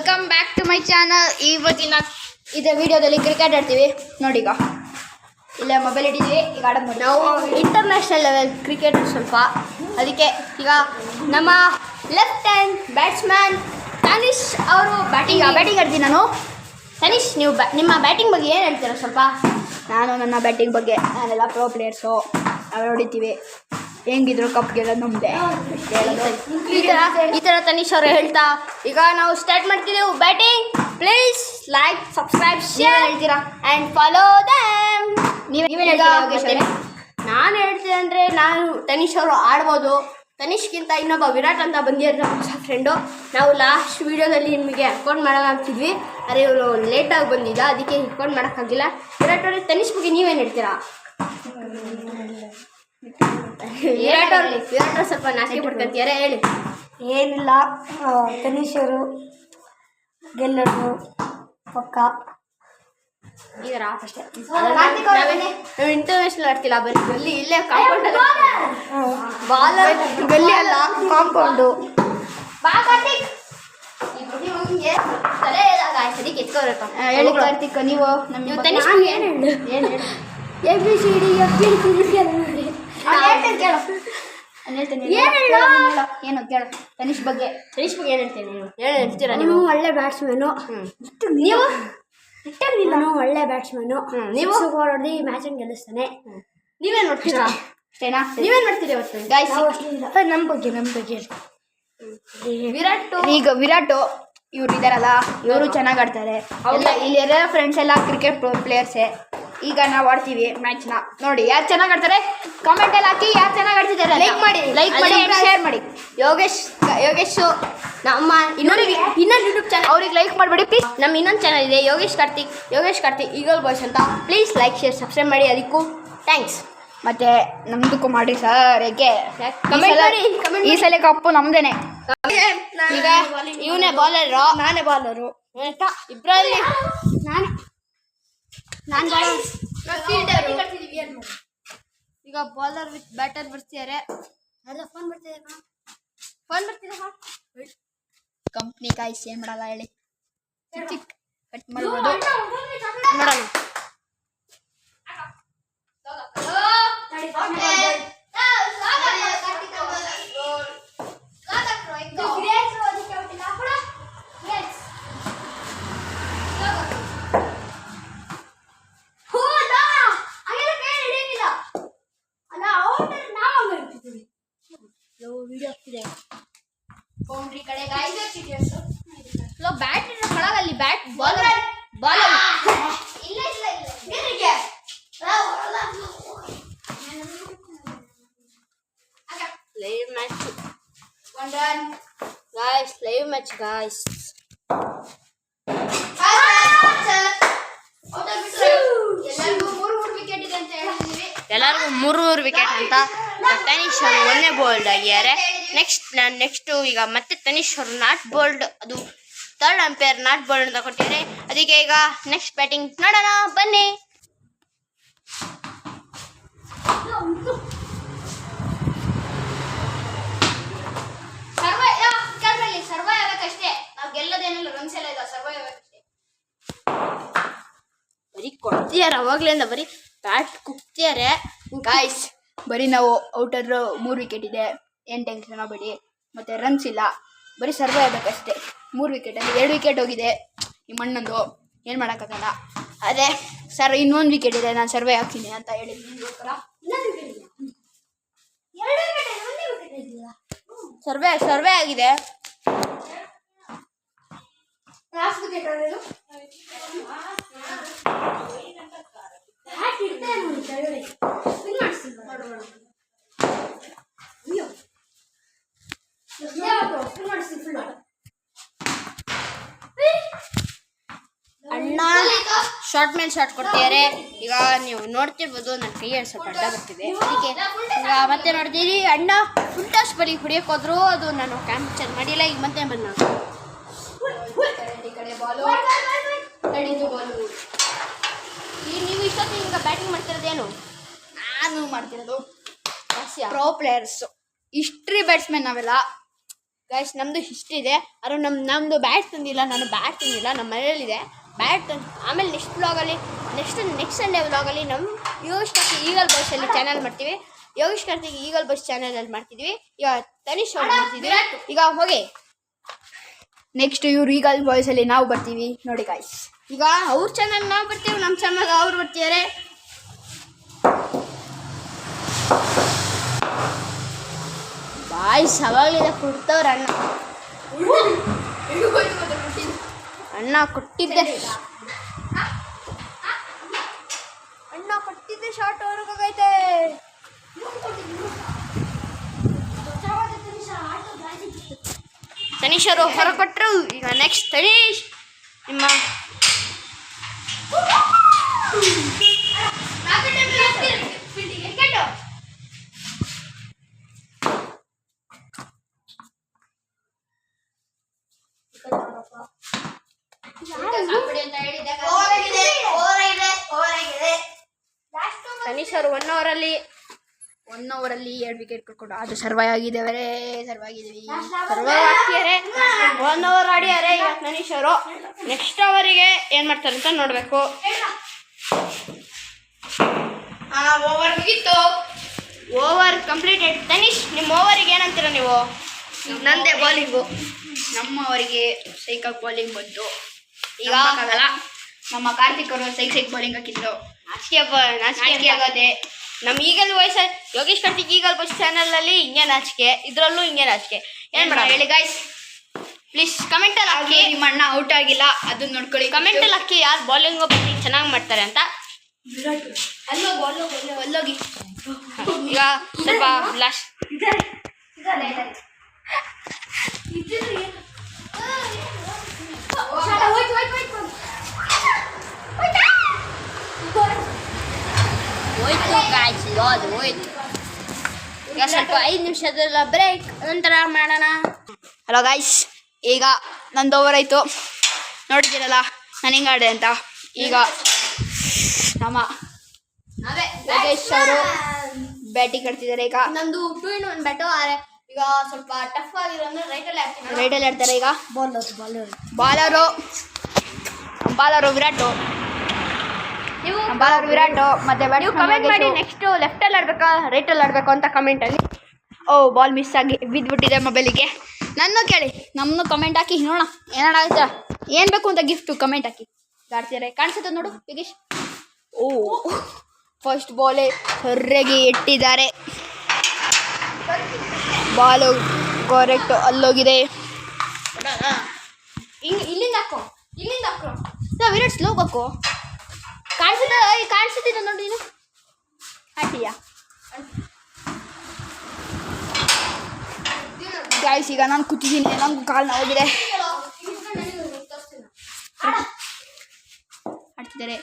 Welcome back to my channel. ಇವತ್ತಿನ ಇದೇ ವಿಡಿಯೋದಲ್ಲಿ ಕ್ರಿಕೆಟ್ ಆಡ್ತೀವಿ ನೋಡಿ. ಈಗ ಇಲ್ಲೇ ಮೊಬೈಲ್ ಇಟ್ಟಿದ್ದೀವಿ. ಈಗ ಆಡೋದು ನಾವು ಇಂಟರ್ನ್ಯಾಷನಲ್ ಲೆವೆಲ್ ಕ್ರಿಕೆಟ್ ಸ್ವಲ್ಪ. ಅದಕ್ಕೆ ಈಗ ನಮ್ಮ ಲೆಫ್ಟ್ ಹ್ಯಾಂಡ್ ಬ್ಯಾಟ್ಸ್ಮ್ಯಾನ್ ತನಿಷ್ ಅವರು ಬ್ಯಾಟಿಂಗ್ ಆಡ್ತೀನಿ ನಾನು. ತನಿಷ್, ನೀವು ನಿಮ್ಮ ಬ್ಯಾಟಿಂಗ್ ಬಗ್ಗೆ ಏನು ಹೇಳ್ತೀರಾ ಸ್ವಲ್ಪ? ನಾನು ನನ್ನ ಬ್ಯಾಟಿಂಗ್ ಬಗ್ಗೆ, ನಾನೆಲ್ಲ ಪ್ರೋ ಪ್ಲೇಯರ್ಸು, ನಾವು ಹೊಡಿತೀವಿ, ಹೆಂಗಿದ್ರು ಕಪ್ ಗೆಲ್ಲೋದು ನಮ್ಮದೇ. ಈ ಥರ ತನಿಷ್ ಅವರು ಹೇಳ್ತಾ ಈಗ ನಾವು ಸ್ಟಾರ್ಟ್ ಮಾಡ್ತಿದ್ದೆವು batting. Please like, subscribe, share ಹೇಳ್ತೀರಾ ಆ್ಯಂಡ್ ಫಾಲೋ ದ್ಯಾಮ್. ನೀವೇನು ಹೇಳ್ತೀರಾ? ನಾನು ಹೇಳ್ತೀನಿ ಅಂದರೆ ನಾನು ತನಿಷ್ ಅವರು ಆಡ್ಬೋದು. ತನಿಷ್ಗಿಂತ ಇನ್ನೊಬ್ಬ ವಿರಾಟ್ ಅಂತ ಬಂದಿರೋ ಹೊಸ ಫ್ರೆಂಡು. ನಾವು ಲಾಸ್ಟ್ ವೀಡಿಯೋದಲ್ಲಿ ನಿಮಗೆ ಅಕೌಂಟ್ ಮಾಡೋಕ್ಕಾಗ್ತಿದ್ವಿ, ಅದೇ ಇವರು ಲೇಟಾಗಿ ಬಂದಿದ್ದ, ಅದಕ್ಕೆ ಅಕೌಂಟ್ ಮಾಡೋಕ್ಕಾಗಿಲ್ಲ. ವಿರಾಟ್ ಅವರೇ, ತನಿಷ್ ಬಗ್ಗೆ ನೀವೇನು ಹೇಳ್ತೀರಾ? ವಿರಾಟ್ ಅವರು ಸ್ವಲ್ಪ ನಾಚಿಕೆ ಪಡ್ಕೊಂತೀಯಾರೆ, ಹೇಳಿ. ಏನಿಲ್ಲ, ತನಿಷ್ ಅವರು ಗೆಲ್ಲೋದು ಪಕ್ಕ ಇದರ ಅಷ್ಟೇ. ನಾವು ಇಂಟರ್ನ್ಯಾಷನಲ್ ಆಡ್ತಿಲ್ಲ, ಬರೀ ಇಲ್ಲೇ ಕಾಂಪೌಂಡ್ ಬಾಲರ್, ಗಲ್ಲಿ ಅಲ್ಲ ಕಾಂಪೌಂಡು. ತಲೆ ಸದಿಕ್ಕೆ ಎತ್ಕೋಬೇಕು. ಹೇಳಿ ಕಾರ್ತಿಕ್, ನೀವು ನಮ್ಮ ತನಿಷ್ ಏನು ಹೇಳು? ABCD ಏನು ಕೇಳು ತನಿಷ್ ಬಗ್ಗೆ. ತನಿಷ್ ಬಗ್ಗೆ ಏನು ಹೇಳ್ತೀನಿ? ನೀವು ಏನು ಹೇಳ್ತೀರಾ? ನೀವು ಒಳ್ಳೆ ಬ್ಯಾಟ್ಸ್ಮನ್ನು. ನೀವು ನಾನು ಒಳ್ಳೆ ಬ್ಯಾಟ್ಸ್ಮನ್ನು. ನೀವು ಹೊಡೆದು ಮ್ಯಾಚನ್ನು ಗೆಲ್ಲಿಸ್ತಾನೆ. ನೀವೇನು ನೋಡ್ತೀರಾ? ಅಷ್ಟೇನಾ? ನೀವೇನು ಮಾಡ್ತೀರಿ ಇವತ್ತು ಗಾಯ್ಸ್? ನಮ್ಮ ಬಗ್ಗೆ ವಿರಾಟ್ ಇವ್ರು ಇದಾರಲ್ಲ, ಇವರು ಚೆನ್ನಾಗಿ ಆಡ್ತಾರೆ. ಇಲ್ಲಿ ಫ್ರೆಂಡ್ಸ್ ಎಲ್ಲ ಕ್ರಿಕೆಟ್ ಪ್ಲೇಯರ್ಸೇ. ಈಗ ನಾವು ಆಡ್ತೀವಿ ಮ್ಯಾಚ್ನ. ನೋಡಿ ಯಾರು ಚೆನ್ನಾಗಿ ಆಡ್ತಾರೆ ಕಾಮೆಂಟಲ್ಲಿ ಹಾಕಿ. ಯಾರು ಚೆನ್ನಾಗಿ ಆಡ್ತಿದ್ದಾರೆ ಲೈಕ್ ಮಾಡಿ ಶೇರ್ ಮಾಡಿ. ಯೋಗೇಶ್ ನಮ್ಮ ಇನ್ನೊಂದು ಯೂಟ್ಯೂಬ್ ಚಾನಲ್, ಅವ್ರಿಗೆ ಲೈಕ್ ಮಾಡಿಬಿಡಿ ಪ್ಲೀಸ್. ನಮ್ಮ ಇನ್ನೊಂದು ಚಾನಲ್ ಇದೆ, ಯೋಗೇಶ್ ಕಾರ್ತಿಕ್ ಈಗಲ್ ಬಾಯ್ಸ್ ಅಂತ. ಪ್ಲೀಸ್ ಲೈಕ್, ಶೇರ್, ಸಬ್ಸ್ಕ್ರೈಬ್ ಮಾಡಿ. ಅದಕ್ಕೂ ಥ್ಯಾಂಕ್ಸ್. ಮತ್ತು ನಮ್ದಕ್ಕೂ ಮಾಡಿ ಸರ್. ಏಕೆ ಕಮೆಂಟ್ ಮಾಡಿ. ಈ ಸಲ ಕಪ್ಪು ನಮ್ದೇನೆ. ಈಗ ಇವನೇ ಬಾಲರು, ನಾನೇ ಬಾಲರು. ಇಬ್ಬರಲ್ಲಿ ನಾನು ಈಗ ಬಾಲರ್ ವಿತ್ ಬ್ಯಾಟರ್ ಬರ್ತಿದ್ದಾರೆ. ಫೋನ್ ಬರ್ತಿದೆ. ಕಂಪ್ನಿ ಕಾಯ್ಸ್ ಏನ್ ಮಾಡಲ್ಲ ಹೇಳಿ. ಚಿಕ್ ಕಟ್ ಮಾಡ್ಬೋದು ನೋಡೋಣ. ಬೌಂಡ್ರಿ ಕಡೆ ಬ್ಯಾಟ್ ಹೊಳಗಲ್ಲಿ bat ball live match guys. ಎಲ್ಲರಿಗೂ ಮೂರು ವಿಕೆಟ್ ಅಂತ. ತನಿಷ್ ಅವರು ಒಂದೇ ಬೋಲ್ಡ್ ಆಗ್ಯಾರೆ. ನೆಕ್ಸ್ಟ್ ಈಗ ಮತ್ತೆ ತನಿಷ್ ಅವರು ನಾಟ್ ಬೋಲ್ಡ್, ಅದು ಥರ್ಡ್ ಅಂಪೈರ್ ನಾಟ್ ಬೋಲ್ಡ್ ಅಂತ ಕೊಟ್ಟಿದ್ದಾರೆ. ಅದಕ್ಕೆ ಈಗ ನೆಕ್ಸ್ಟ್ ಬ್ಯಾಟಿಂಗ್ ನೋಡೋಣ ಬನ್ನಿ. ಸರ್ವೈ ಆಗಬೇಕಷ್ಟೇ, ನಾವು ಗೆಲ್ಲೋದೇನಿಲ್ಲ, ರನ್ಸ್ ಎಲ್ಲ ಇಲ್ಲ, ಸರ್ವೈ ಆಗಬೇಕಷ್ಟೇ. ಬರೀ ಕೊಡ್ತೀಯಾರ ಅವಾಗ್ಲಿಂದ, ಬರೀ ಬ್ಯಾಟ್ ಕುಗ್ತಿದ್ದಾರೆ ಗಾಯ್ಸ್. ಬರೀ ನಾವು ಔಟರ್ 3 ವಿಕೆಟ್ ಇದೆ, ಏನು ಟೆನ್ಷನ್ ಆಗಬೇಡಿ. ಮತ್ತು ರನ್ಸ್ ಇಲ್ಲ, ಬರೀ ಸರ್ವೇ ಆಗಬೇಕಷ್ಟೇ. 3 ವಿಕೆಟಲ್ಲಿ 2 ವಿಕೆಟ್ ಹೋಗಿದೆ ನಿಮ್ಮ ಅಣ್ಣಂದು, ಏನು ಮಾಡೋಕ್ಕಾಗಲ್ಲ. ಅದೇ ಸರ್ ಇನ್ನೊಂದು ವಿಕೆಟ್ ಇದೆ, ನಾನು ಸರ್ವೇ ಹಾಕ್ತೀನಿ ಅಂತ ಹೇಳಿದ್ದೀನಿ. ಸರ್ವೇ ಆಗಿದೆ. ಅಣ್ಣ ಶಾರ್ಟ್ ಮೇಲೆ ಶಾರ್ಟ್ ಕೊಡ್ತಿದ್ದಾರೆ. ಈಗ ನೀವು ನೋಡ್ತಿರ್ಬೋದು, ನನ್ನ ಕೈಯಲ್ಲಿ ಸ್ವಲ್ಪ ಅಡ್ಡ ಬರ್ತಿದೆ. ಅದಕ್ಕೆ ಈಗ ಮತ್ತೆ ನೋಡ್ತೀರಿ, ಅಣ್ಣ ಫುಲ್ ಟಾಸ್ ಬರೀ ಹೊಡಿಯೋಕೆ ಹೋದ್ರು, ಅದು ನಾನು ಕ್ಯಾಪ್ಚರ್ ಮಾಡಿಲ್ಲ. ಈಗ ಮತ್ತೆ ಬನ್ನ ನೀವು ಇಷ್ಟೊತ್ತಿಗೆ ಈಗ ಬ್ಯಾಟಿಂಗ್ ಮಾಡ್ತಿರೋದೇನು? ನಾನು ಮಾಡ್ತಿರೋದು ಪ್ರೋ ಪ್ಲೇಯರ್ಸು, ಹಿಸ್ಟ್ರಿ ಬ್ಯಾಟ್ಸ್ಮನ್ ನಾವೆಲ್ಲ. ಗೈಸ್ ನಮ್ಮದು ಹಿಸ್ಟ್ರಿ ಆದರೆ ನಮ್ಮದು ಬ್ಯಾಟ್ ತಂದಿಲ್ಲ, ನಾನು ಬ್ಯಾಟ್ ತಂದಿಲ್ಲ, ನಮ್ಮ ಮನೆಯಲ್ಲಿದೆ ಬ್ಯಾಟ್ ತಂದು. ಆಮೇಲೆ ನೆಕ್ಸ್ಟ್ ಸಂಡೇ ವ್ಲಾಗಲ್ಲಿ ನಮ್ಮ ಯೋಗೇಶ್ ಕಾರ್ತಿಕ್ ಈಗಲ್ ಬಾಯ್ಸಲ್ಲಿ ಚಾನಲ್ ಮಾಡ್ತೀವಿ. ಯೋಗೇಶ್ ಕಾರ್ತಿಕ್ ಈಗಲ್ ಬಾಯ್ಸ್ ಚಾನಲಲ್ಲಿ ಮಾಡ್ತಿದ್ವಿ. ಈಗ ತನಿಷ್ ಅವ್ರು ಮಾಡ್ತಿದ್ವಿ. ಈಗ ಹೋಗಿ ನೆಕ್ಸ್ಟ್ ಇವ್ರು ಈಗಲ್ ಬಾಯ್ಸಲ್ಲಿ ನಾವು ಬರ್ತೀವಿ ನೋಡಿ ಗಾಯ್ಸ್. ಈಗ ಅವ್ರ ಚಾನಲ್ ನಾವು ಬರ್ತೀವಿ, ನಮ್ಮ ಚಾನಲ್ ಅವ್ರು ಬರ್ತಿದ್ದಾರೆ. ಬಾಯ್ಸ್ ಅವಾಗಲಿದೆ ಕೊಡ್ತವ್ರ ಅಣ್ಣ ಕೊಟ್ಟಿದ್ದೆ ಶಾರ್ಟ್ ಅವ್ರಿಗೈತೆ. ತನೀಶ್ ಅವರು ಹೊರಕೊಟ್ರು. ಈಗ ನೆಕ್ಸ್ಟ್ ತನೀಶ್ ನಿಮ್ಮ ತನೀಶ್ ಅವರು 1 ಅವರಲ್ಲಿ 2 ವಿಕೆಟ್ ಕೊಟ್ಕೊಂಡು ಅದು ಸರ್ವೈವ್ ಆಗಿದ್ದೇವೆ. ಸರ್ವೈವ್ ಆಗ್ತಿದ್ದಾರೆ. 1 ಅವರ್ ಆಡಿದ್ದಾರೆ ಈಗ ತನೀಶ್ ಅವರು. ನೆಕ್ಸ್ಟ್ ಅವರಿಗೆ ಏನು ಮಾಡ್ತಾರೆ ಅಂತ ನೋಡಬೇಕು. ಓವರ್ ಮುಗೀತು, ಓವರ್ ಕಂಪ್ಲೀಟೆಡ್. ತನೀಶ್ ನಿಮ್ಮ ಓವರಿಗೆ ಏನಂತೀರ ನೀವು? ನಂದೇ ಬಾಲಿಂಗು, ನಮ್ಮವರಿಗೆ ಸೈಕಾಗಿ ಬಾಲಿಂಗ್ ಬಂತು. ಈಗ ಆಗಲ್ಲ, ನಮ್ಮ ಕಾರ್ತಿಕ್ ಅವರು ಸೈಕ್ ಬಾಲಿಂಗ್ ಹಾಕಿದ್ರು. ನಾಚಿಕೆ ಆಗೋದೆ. ನಮ್ಮ ಈಗಲ್ ವಯಸ್ಸ ಯೋಗೇಶ್ ಕಾರ್ತಿಕ್ ಈಗಲ್ ಬಸ್ ಚಾನಲಲ್ಲಿ ಹಿಂಗೆ ನಾಚಿಕೆ, ಇದರಲ್ಲೂ ಹಿಂಗೆ ನಾಚಿಕೆ. ಏನು ಮಾಡೋಣ ಹೇಳಿ ಗಾಯ್ಸ್, ಪ್ಲೀಸ್ ಕಮೆಂಟಲ್ಲಿ ಹಾಕಿ. ನಿಮ್ಮ ಅಣ್ಣ ಔಟ್ ಆಗಿಲ್ಲ ಅದನ್ನ ನೋಡ್ಕೊಳ್ಳಿ. ಕಮೆಂಟಲ್ಲಿ ಹಾಕಿ ಯಾರು ಬಾಲಿಂಗ್ ಬ್ಯಾಟಿಂಗ್ ಚೆನ್ನಾಗಿ ಮಾಡ್ತಾರೆ ಅಂತ. ಅಲ್ಲೋಗಿ ಈಗ ಸ್ವಲ್ಪ ಲಾಸ್ಟ್ ಹೋಯ್ತು ಗಾಯ್ಸ್, ಅದು ಹೋಯ್ತು. ಈಗ ಸ್ವಲ್ಪ 5 ನಿಮಿಷದ ಬ್ರೇಕ್ ನಂತರ ಮಾಡೋಣ. ಹಲೋ ಗಾಯ್ಸ್, ಈಗ ನಂದು ಓವರ್ ಆಯಿತು. ನೋಡಿದ್ದೀರಲ್ಲ ನಾನು ಹಿಂಗೆ ಆಡಿದೆ ಅಂತ. ಈಗ ನಮ್ಮ ಯೋಗೇಶ್ ಅವರು ಬ್ಯಾಟಿಂಗ್ ಆಡ್ತಿದ್ದಾರೆ. ಈಗ ನಮ್ದು 2-in-1 ಬ್ಯಾಟು. ಈಗ ಸ್ವಲ್ಪ ಟಫ್ ಆಗಿರೋದ್ರೆ ರೈಟಲ್ಲಿ ಆಡ್ತಾರೆ. ಈಗ ಬಾಲರ್ ಬಾಲರು ವಿರಾಟು, ನೀವು ವಿರಾಟು ಮತ್ತೆ ನೀವು ಕಮೆಂಟ್ ಮಾಡಿ ನೆಕ್ಸ್ಟ್ ಲೆಫ್ಟಲ್ಲಿ ಆಡಬೇಕಾ ರೈಟಲ್ಲಿ ಆಡಬೇಕು ಅಂತ ಕಮೆಂಟಲ್ಲಿ. ಬಾಲ್ ಮಿಸ್ ಆಗಿ ಬಿದ್ದುಬಿಟ್ಟಿದೆ ಮೊಬೈಲಿಗೆ. ನನ್ನ ಕೇಳಿ, ನಮ್ಮನ್ನು ಕಮೆಂಟ್ ಹಾಕಿ ನೋಡೋಣ ಏನಾಗುತ್ತೆ, ಏನು ಬೇಕು ಅಂತ ಗಿಫ್ಟು ಕಮೆಂಟ್ ಹಾಕಿ. ಆಡ್ತಿದ್ದಾರೆ ಕಾಣಿಸುತ್ತೆ ನೋಡು ಯೋಗೇಶ್. ಫಸ್ಟ್ ಬಾಲೇ ಸರಿಯಾಗಿ ಇಟ್ಟಿದ್ದಾರೆ. ಬಾಲು ಕರೆಕ್ಟ್ ಅಲ್ಲೋಗಿದೆ. ಇಲ್ಲಿಂದ ಹಾಕೋ ವಿರಾಟ್ ಸ್ಲೋ ಬೇಕು. ಕಾಣಿಸುತ್ತಿದೆ ನೋಡಿ ನೀನು ಹಾಟಿಯಾ ಗಾಯ್ಸ್. ಈಗ ನಾನು ಕೂತಿದ್ದೀನಿ, ನಂಗೆ ಕಾಲು ನೋವಿದೆ. ಆಡ್ತಿದ್ದಾರೆ